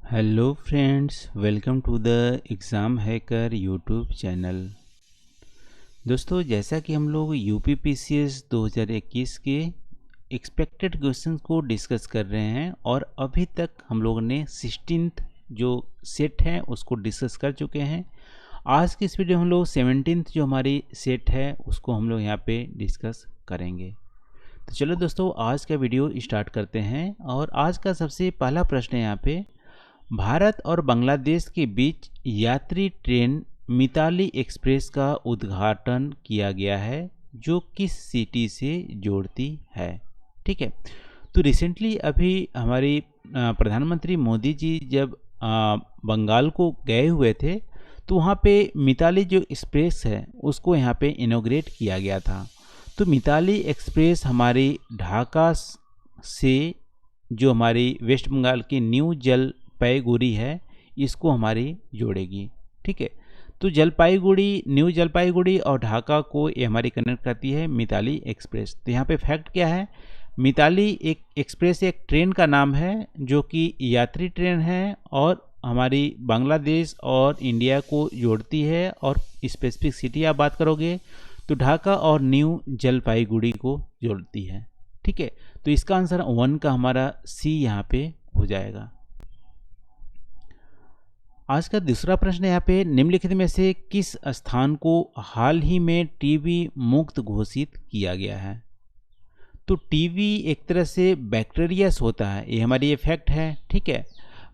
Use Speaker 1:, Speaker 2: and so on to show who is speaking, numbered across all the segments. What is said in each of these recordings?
Speaker 1: Hello friends, welcome to the exam hacker YouTube channel. दोस्तों, जैसा कि हम लोग यूपीपीसीएस 2021 के एक्सपेक्टेड क्वेश्चंस को डिस्कस कर रहे हैं और अभी तक हम लोगों ने 16th जो सेट है उसको डिस्कस कर चुके हैं। आज की इस वीडियो हम लोग 17th जो हमारी सेट है उसको हम लोग यहाँ पे डिस्कस करेंगे। तो चलो दोस्तों, आज का वीडियो स्टार्ट करते हैं। और आज का सबसे पहला प्रश्न है यहाँ पे, भारत और बांग्लादेश के बीच यात्री ट्रेन मिताली एक्सप्रेस का उद्घाटन किया गया है जो किस सिटी से जोड़ती है। ठीक है, तो रिसेंटली अभी हमारी प्रधानमंत्री मोदी जी जब बंगाल को गए हुए थे तो वहाँ पे मिताली जो एक्सप्रेस है उसको यहाँ पे इनॉग्रेट किया गया था। तो मिताली एक्सप्रेस हमारी ढाका से जो हमारी वेस्ट बंगाल की न्यू जलपाईगुड़ी है इसको हमारी जोड़ेगी। ठीक है, तो जलपाईगुड़ी, न्यू जलपाईगुड़ी और ढाका को ये हमारी कनेक्ट करती है मिताली एक्सप्रेस। तो यहाँ पे फैक्ट क्या है, मिताली एक एक्सप्रेस एक ट्रेन का नाम है जो कि यात्री ट्रेन है और हमारी बांग्लादेश और इंडिया को जोड़ती है। और स्पेसिफिक सिटी आप बात करोगे तो ढाका और न्यू जलपाईगुड़ी को जोड़ती है। ठीक है, तो इसका आंसर 1 का हमारा सी यहाँ पे हो जाएगा। आज का दूसरा प्रश्न यहाँ पे, निम्नलिखित में से किस स्थान को हाल ही में टीबी मुक्त घोषित किया गया है। तो टीबी एक तरह से बैक्टीरियास होता है, ये हमारी ये फैक्ट है। ठीक है,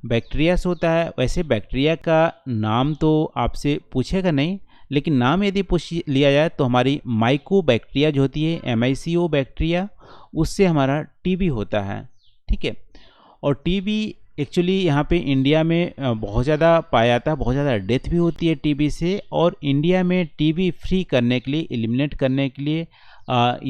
Speaker 1: बैक्टीरियास होता है। वैसे बैक्टीरिया का नाम तो आपसे पूछेगा नहीं, लेकिन नाम यदि पूछ लिया जाए तो हमारी माइको बैक्टीरिया जो होती है, MICO बैक्टीरिया, उससे हमारा टीबी होता है। ठीक है, और टीबी एक्चुअली यहाँ पे इंडिया में बहुत ज़्यादा पाया जाता है, बहुत ज़्यादा डेथ भी होती है टीबी से। और इंडिया में टीबी फ्री करने के लिए, एलिमिनेट करने के लिए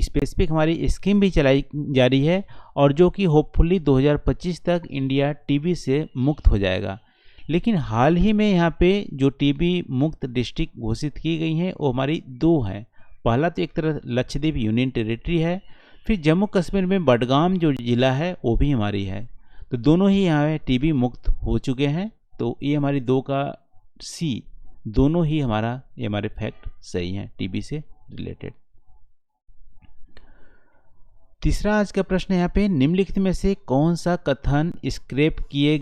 Speaker 1: स्पेसिफिक हमारी स्कीम भी चलाई जा रही है और जो कि होपफुली 2025 तक इंडिया टीबी से मुक्त हो जाएगा। लेकिन हाल ही में यहाँ पे जो टीबी मुक्त डिस्ट्रिक्ट घोषित की गई हैं वो हमारी 2 हैं। पहला तो एक तरह लक्षद्वीप यूनियन टेरिटरी है, फिर जम्मू कश्मीर में बडगाम जो ज़िला है वो भी हमारी है। तो दोनों ही यहाँ टीबी मुक्त हो चुके हैं। तो ये हमारी 2 का सी, दोनों ही हमारा ये हमारे फैक्ट सही हैं टीबी से रिलेटेड। तीसरा आज का प्रश्न यहाँ पे, निम्नलिखित में से कौन सा कथन स्क्रैप किए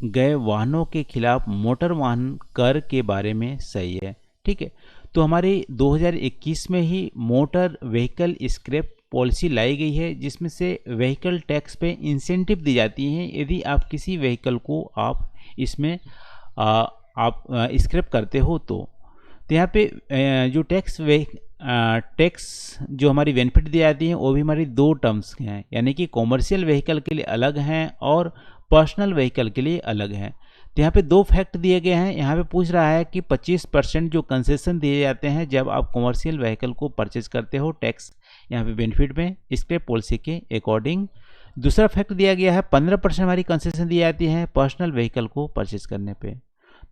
Speaker 1: गए वाहनों के खिलाफ मोटर वाहन कर के बारे में सही है। ठीक है, तो हमारे 2021 में ही मोटर व्हीकल स्क्रैप पॉलिसी लाई गई है जिसमें से व्हीकल टैक्स पे इंसेंटिव दी जाती है यदि आप किसी व्हीकल को आप इसमें आप स्क्रैप करते हो। तो यहाँ पे जो टैक्स जो हमारी बेनिफिट दी जाती है वो भी हमारी 2 टर्म्स हैं, यानी कि कॉमर्शियल व्हीकल के लिए अलग हैं और पर्सनल व्हीकल के लिए अलग हैं। तो यहाँ पे 2 फैक्ट दिए गए हैं। यहाँ पे पूछ रहा है कि 25% जो कंसेशन दिए जाते हैं जब आप कॉमर्शियल व्हीकल को परचेज करते हो, टैक्स यहाँ पे बेनिफिट में स्क्रैप पॉलिसी के अकॉर्डिंग। दूसरा फैक्ट दिया गया है 15% हमारी कंसेशन दी जाती है पर्सनल व्हीकल को परचेज करने पे।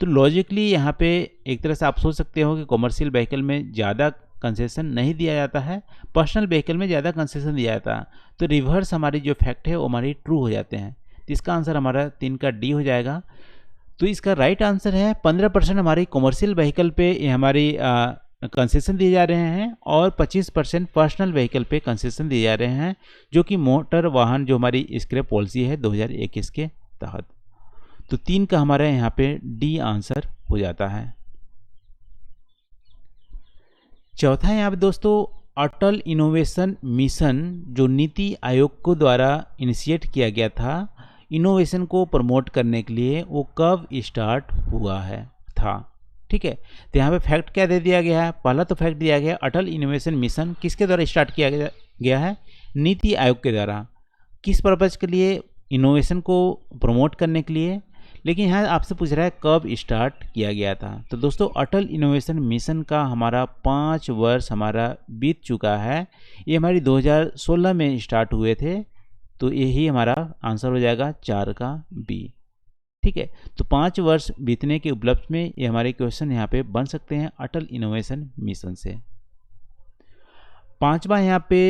Speaker 1: तो लॉजिकली यहाँ पे एक तरह से आप सोच सकते हो कि कॉमर्शियल व्हीकल में ज़्यादा कंसेशन नहीं दिया जाता है, पर्सनल व्हीकल में ज़्यादा कंसेशन दिया जाता है। तो रिवर्स हमारी जो फैक्ट है वो हमारी ट्रू हो जाते हैं। तो इसका आंसर हमारा 3 का डी हो जाएगा। तो इसका राइट आंसर है 15% हमारी कॉमर्शियल व्हीकल पे हमारी कंसेशन दिए जा रहे हैं और 25% पर्सनल व्हीकल पे कंसेशन दिए जा रहे हैं जो कि मोटर वाहन जो हमारी स्क्रैप पॉलिसी है 2021 के तहत। तो 3 का हमारा यहाँ पे डी आंसर हो जाता है। चौथा है यहाँ पे दोस्तों, अटल इनोवेशन मिशन जो नीति आयोग को द्वारा इनिशिएट किया गया था इनोवेशन को प्रमोट करने के लिए, वो कब स्टार्ट हुआ है था। ठीक है, तो यहाँ पे फैक्ट क्या दे दिया गया है। पहला तो फैक्ट दिया गया अटल इनोवेशन मिशन किसके द्वारा स्टार्ट किया गया है, नीति आयोग के द्वारा। किस पर्पज़ के लिए, इनोवेशन को प्रमोट करने के लिए। लेकिन यहाँ आपसे पूछ रहा है कब स्टार्ट किया गया था। तो दोस्तों अटल इनोवेशन मिशन का हमारा 5 वर्ष हमारा बीत चुका है। ये हमारी 2016 में स्टार्ट हुए थे। तो यही हमारा आंसर हो जाएगा 4 का बी। ठीक है, तो 5 वर्ष बीतने के उपलक्ष्य में ये हमारे क्वेश्चन यहाँ पे बन सकते हैं अटल इनोवेशन मिशन से। 5वां यहाँ पे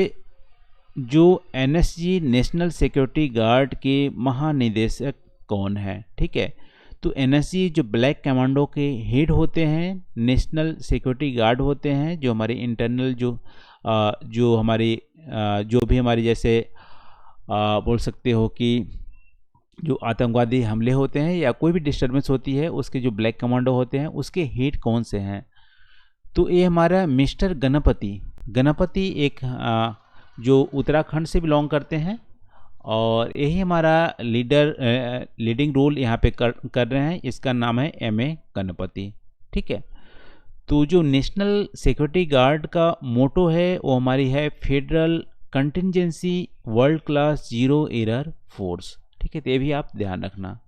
Speaker 1: जो NSG नेशनल सिक्योरिटी गार्ड के महानिदेशक कौन है। ठीक है, तो एनएसजी जो ब्लैक कमांडो के हेड होते हैं, नेशनल सिक्योरिटी गार्ड होते हैं, जो हमारे इंटरनल जो हमारी जो भी हमारी जैसे बोल सकते हो कि जो आतंकवादी हमले होते हैं या कोई भी डिस्टर्बेंस होती है, उसके जो ब्लैक कमांडो होते हैं उसके हेड कौन से हैं। तो ये हमारा मिस्टर गणपति, गणपति एक जो उत्तराखंड से बिलोंग करते हैं और यही हमारा लीडिंग रोल यहाँ पे कर रहे हैं। इसका नाम है एम.ए. गणपति। ठीक है, तो जो नेशनल सिक्योरिटी गार्ड का मोटो है वो हमारी है federal contingency world class zero error force. ठीक है, तो ये भी आप ध्यान रखना।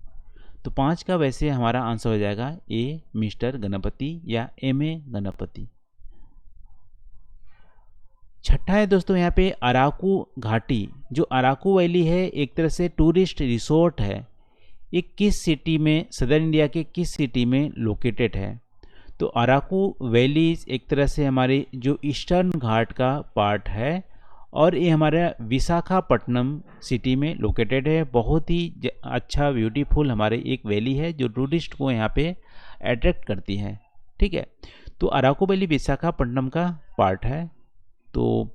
Speaker 1: तो 5 का वैसे हमारा आंसर हो जाएगा ए मिस्टर गणपति या एम.ए. गणपति। छठा है दोस्तों यहाँ पे अराकू घाटी। जो अराकू वैली है एक तरह से टूरिस्ट रिसोर्ट है, ये किस सिटी में, सदर्न इंडिया के किस सिटी में लोकेटेड है। तो अराकू वैली एक तरह से हमारे जो ईस्टर्न घाट का पार्ट है और ये हमारा विशाखापट्टनम सिटी में लोकेटेड है। बहुत ही अच्छा ब्यूटीफुल हमारे एक वैली है जो टूरिस्ट को यहाँ पे अट्रैक्ट करती है। ठीक है, तो अराकू वैली विशाखापट्टनम का पार्ट है। तो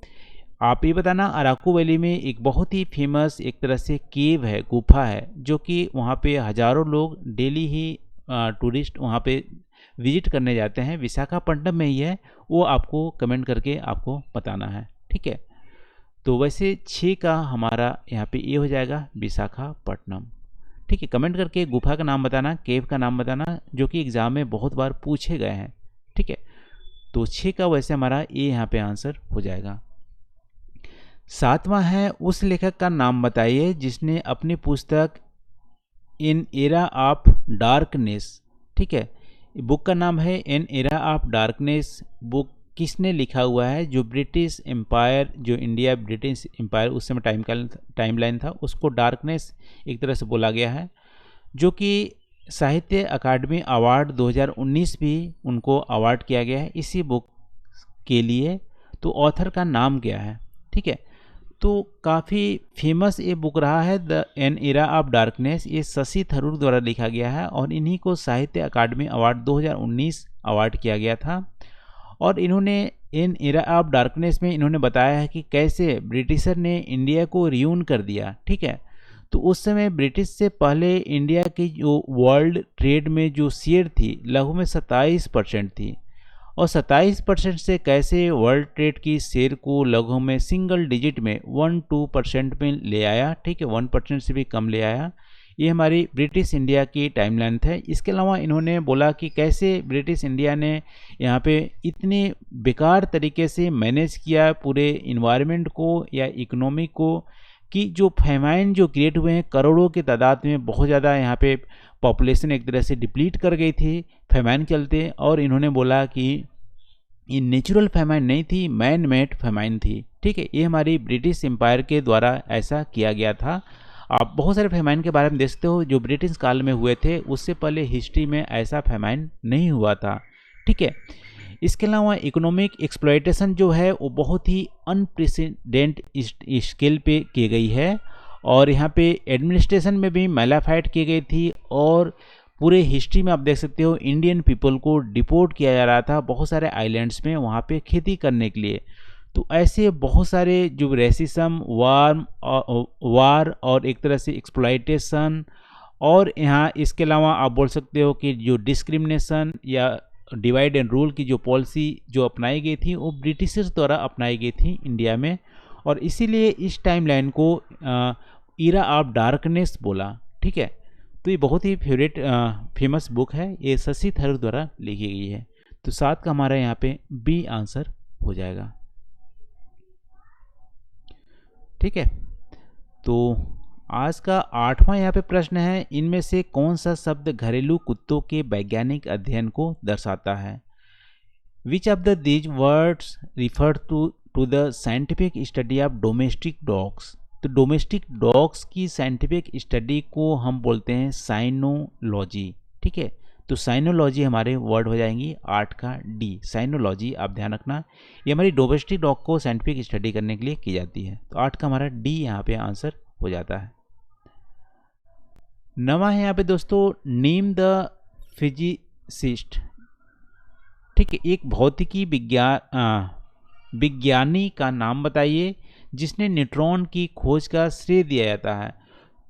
Speaker 1: आप ये बताना, अराकू वैली में एक बहुत ही फेमस एक तरह से केव है, गुफा है, जो कि वहाँ पे हज़ारों लोग डेली ही टूरिस्ट वहाँ पे विजिट करने जाते हैं। विशाखापट्टनम में ही है, वो आपको कमेंट करके आपको बताना है। ठीक है, तो वैसे 6 का हमारा यहाँ पे ये हो जाएगा विशाखापट्टनम। ठीक है, कमेंट करके गुफा का नाम बताना, केव का नाम बताना, जो कि एग्ज़ाम में बहुत बार पूछे गए हैं। ठीक है, तो 6 का वैसे हमारा ये यहाँ पे आंसर हो जाएगा। 7वां है उस लेखक का नाम बताइए जिसने अपनी पुस्तक इन एरा ऑफ डार्कनेस, ठीक है, बुक का नाम है इन एरा ऑफ डार्कनेस। बुक किसने लिखा हुआ है। जो ब्रिटिश एम्पायर, जो इंडिया ब्रिटिश एम्पायर उस समय टाइमलाइन था, उसको डार्कनेस एक तरह से बोला गया है, जो कि साहित्य अकादमी अवार्ड 2019 भी उनको अवार्ड किया गया है इसी बुक के लिए। तो ऑथर का नाम क्या है। ठीक है, तो काफ़ी फेमस ये बुक रहा है the an era of darkness. ये शशि थरूर द्वारा लिखा गया है और इन्हीं को साहित्य अकादमी अवार्ड 2019 अवार्ड किया गया था। और इन्होंने इन एरा ऑफ डार्कनेस में इन्होंने बताया है कि कैसे ब्रिटिशर ने इंडिया को रियून कर दिया। ठीक है, तो उस समय ब्रिटिश से पहले इंडिया की जो वर्ल्ड ट्रेड में जो शेयर थी लगभग में 27% थी, और 27% से कैसे वर्ल्ड ट्रेड की शेयर को लगभग में सिंगल डिजिट में 1-2% में ले आया। ठीक है, 1% से भी कम ले आया। ये हमारी ब्रिटिश इंडिया की टाइमलाइन है। इसके अलावा इन्होंने बोला कि कैसे ब्रिटिश इंडिया ने यहाँ पे इतने बेकार तरीके से मैनेज किया पूरे इन्वायरमेंट को या इकोनॉमी को, कि जो फेमाइन जो क्रिएट हुए हैं करोड़ों की तादाद में, बहुत ज़्यादा यहाँ पे पॉपुलेशन एक तरह से डिप्लीट कर गई थी फेमाइन के चलते। और इन्होंने बोला कि ये नेचुरल फेमाइन नहीं थी, मैन मेड फेमाइन थी। ठीक है, ये हमारी ब्रिटिश एम्पायर के द्वारा ऐसा किया गया था। आप बहुत सारे फेमाइन के बारे में देखते हो जो ब्रिटिश काल में हुए थे, उससे पहले हिस्ट्री में ऐसा फेमाइन नहीं हुआ था। ठीक है, इसके अलावा इकोनॉमिक एक्सप्लॉयटेशन जो है वो बहुत ही अनप्रेसिडेंट स्केल पे की गई है, और यहाँ पे एडमिनिस्ट्रेशन में भी मैलाफाइट की गई थी, और पूरे हिस्ट्री में आप देख सकते हो इंडियन पीपल को डिपोर्ट किया जा रहा था बहुत सारे आइलैंड्स में वहाँ पे खेती करने के लिए। तो ऐसे बहुत सारे जो रेसिज्म, वार और एक तरह से एक्सप्लॉयटेशन, और यहाँ इसके अलावा आप बोल सकते हो कि जो डिस्क्रिमिनेशन या डिवाइड एंड रूल की जो पॉलिसी जो अपनाई गई थी वो ब्रिटिशर्स द्वारा अपनाई गई थी इंडिया में, और इसीलिए इस टाइमलाइन को ईरा ऑफ डार्कनेस बोला। ठीक है, तो ये बहुत ही फेमस बुक है, ये शशि थरूर द्वारा लिखी गई है। तो 7 का हमारा यहाँ पे बी आंसर हो जाएगा। ठीक है, तो आज का 8वां यहाँ पे प्रश्न है, इनमें से कौन सा शब्द घरेलू कुत्तों के वैज्ञानिक अध्ययन को दर्शाता है। Which of the these words refer to the scientific study of domestic dogs. तो डोमेस्टिक डॉग्स की साइंटिफिक स्टडी को हम बोलते हैं साइनोलॉजी। ठीक है, तो साइनोलॉजी हमारे वर्ड हो जाएंगी 8 का डी, साइनोलॉजी। आप ध्यान रखना, ये हमारी डोमेस्टिक डॉग को साइंटिफिक स्टडी करने के लिए की जाती है। तो 8 का हमारा डी यहाँ पे आंसर हो जाता है। नवा है यहाँ पे दोस्तों, नेम द फिजिसिस्ट। ठीक है, एक भौतिकी विज्ञानी का नाम बताइए जिसने न्यूट्रॉन की खोज का श्रेय दिया जाता है।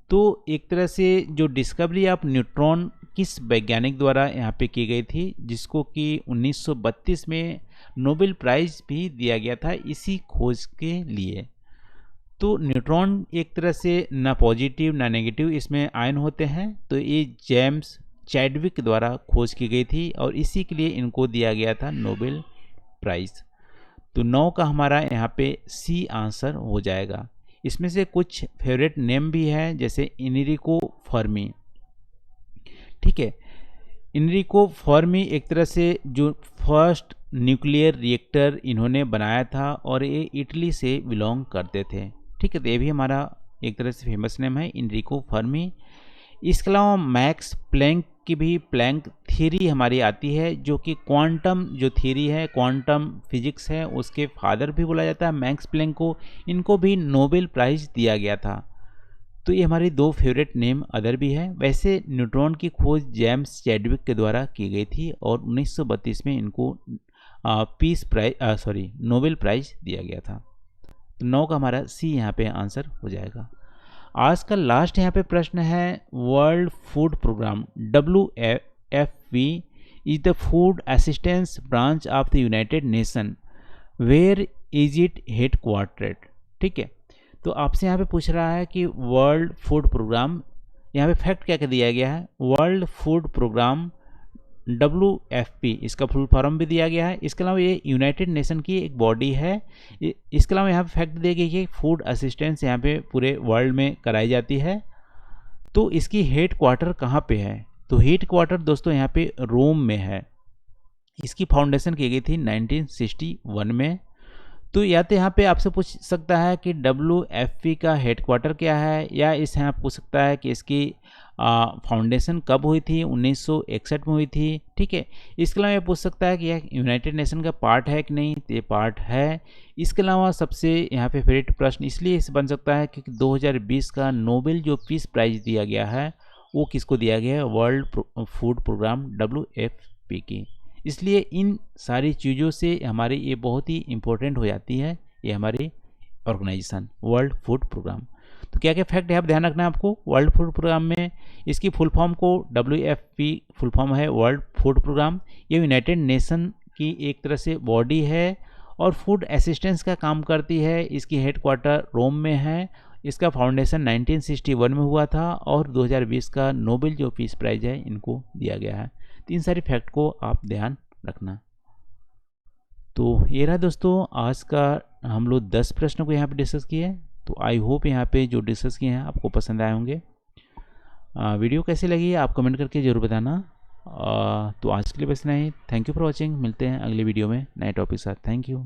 Speaker 1: तो एक तरह से जो डिस्कवरी ऑफ न्यूट्रॉन किस वैज्ञानिक द्वारा यहाँ पे की गई थी, जिसको कि 1932 में नोबेल प्राइज भी दिया गया था इसी खोज के लिए। तो न्यूट्रॉन एक तरह से ना पॉजिटिव ना नेगेटिव इसमें आयन होते हैं, तो ये जेम्स चैडविक द्वारा खोज की गई थी और इसी के लिए इनको दिया गया था नोबेल प्राइज। तो 9 का हमारा यहाँ पे सी आंसर हो जाएगा। इसमें से कुछ फेवरेट नेम भी है, जैसे इनरिको फर्मी। ठीक है, इनरिको फर्मी एक तरह से जो फर्स्ट न्यूक्लियर रिएक्टर इन्होंने बनाया था और ये इटली से बिलोंग करते थे। ठीक है, तो ये भी हमारा एक तरह से फेमस नेम है, इनरिको फर्मी। इसके अलावा मैक्स प्लैंक की भी प्लैंक थ्योरी हमारी आती है, जो कि क्वांटम जो थ्योरी है, क्वांटम फिजिक्स है, उसके फादर भी बोला जाता है मैक्स प्लैंक को। इनको भी नोबेल प्राइज दिया गया था। तो ये हमारी 2 फेवरेट नेम अदर भी है। वैसे न्यूट्रॉन की खोज जेम्स चैडविक के द्वारा की गई थी और 1932 में इनको नोबेल प्राइज दिया गया था। तो 9 का हमारा सी यहाँ पे आंसर हो जाएगा। आज का लास्ट यहाँ पे प्रश्न है, world food programme WFP is the food assistance branch of the United Nation, where is it headquartered. ठीक है, तो आपसे यहाँ पे पूछ रहा है कि वर्ल्ड फूड प्रोग्राम, यहाँ पे फैक्ट क्या दिया गया है, वर्ल्ड फूड प्रोग्राम WFP इसका फुल फॉर्म भी दिया गया है। इसके अलावा ये यूनाइटेड नेशन की एक बॉडी है। इसके अलावा यहाँ पे फैक्ट दिया गया है कि फूड असिस्टेंस यहाँ पे पूरे वर्ल्ड में कराई जाती है। तो इसकी हेड क्वार्टर कहाँ पे है, तो हेड क्वार्टर दोस्तों यहाँ पे रोम में है। इसकी फाउंडेशन की गई थी 1961 में। तो या तो यहाँ पे आपसे पूछ सकता है कि WFP का हेड क्वार्टर क्या है, या इस यहाँ पूछ सकता है कि इसकी फाउंडेशन कब हुई थी, 1961 में हुई थी। ठीक है, इसके अलावा ये पूछ सकता है कि यह यूनाइटेड नेशन का पार्ट है कि नहीं, तो ये पार्ट है। इसके अलावा सबसे यहाँ पे फेवरेट प्रश्न इसलिए बन सकता है क्योंकि 2020 का नोबेल जो पीस प्राइज दिया गया है वो किसको दिया गया है, वर्ल्ड फूड प्रोग्राम WFP की। इसलिए इन सारी चीज़ों से हमारी ये बहुत ही इम्पोर्टेंट हो जाती है ये हमारी ऑर्गेनाइजेशन वर्ल्ड फूड प्रोग्राम। तो क्या क्या फैक्ट है आप ध्यान रखना है आपको वर्ल्ड फूड प्रोग्राम में। इसकी फुल फॉर्म को WFP फुल फॉर्म है वर्ल्ड फूड प्रोग्राम। ये यूनाइटेड नेशन की एक तरह से बॉडी है और फूड असिस्टेंस का काम करती है। इसकी हेड क्वार्टर रोम में है। इसका फाउंडेशन 1961 में हुआ था और 2020 का नोबेल जो पीस प्राइज है इनको दिया गया है। तो इन सारी फैक्ट को आप ध्यान रखना। तो ये रहा दोस्तों आज का हम लोग 10 प्रश्नों को यहाँ पे डिस्कस किए। तो आई होप यहाँ पे जो डिस्कस किए हैं आपको पसंद आए होंगे। वीडियो कैसी लगी आप कमेंट करके ज़रूर बताना। तो आज के लिए बस इतना ही। Thank you for watching. मिलते हैं अगले वीडियो में नए टॉपिक के साथ। Thank you.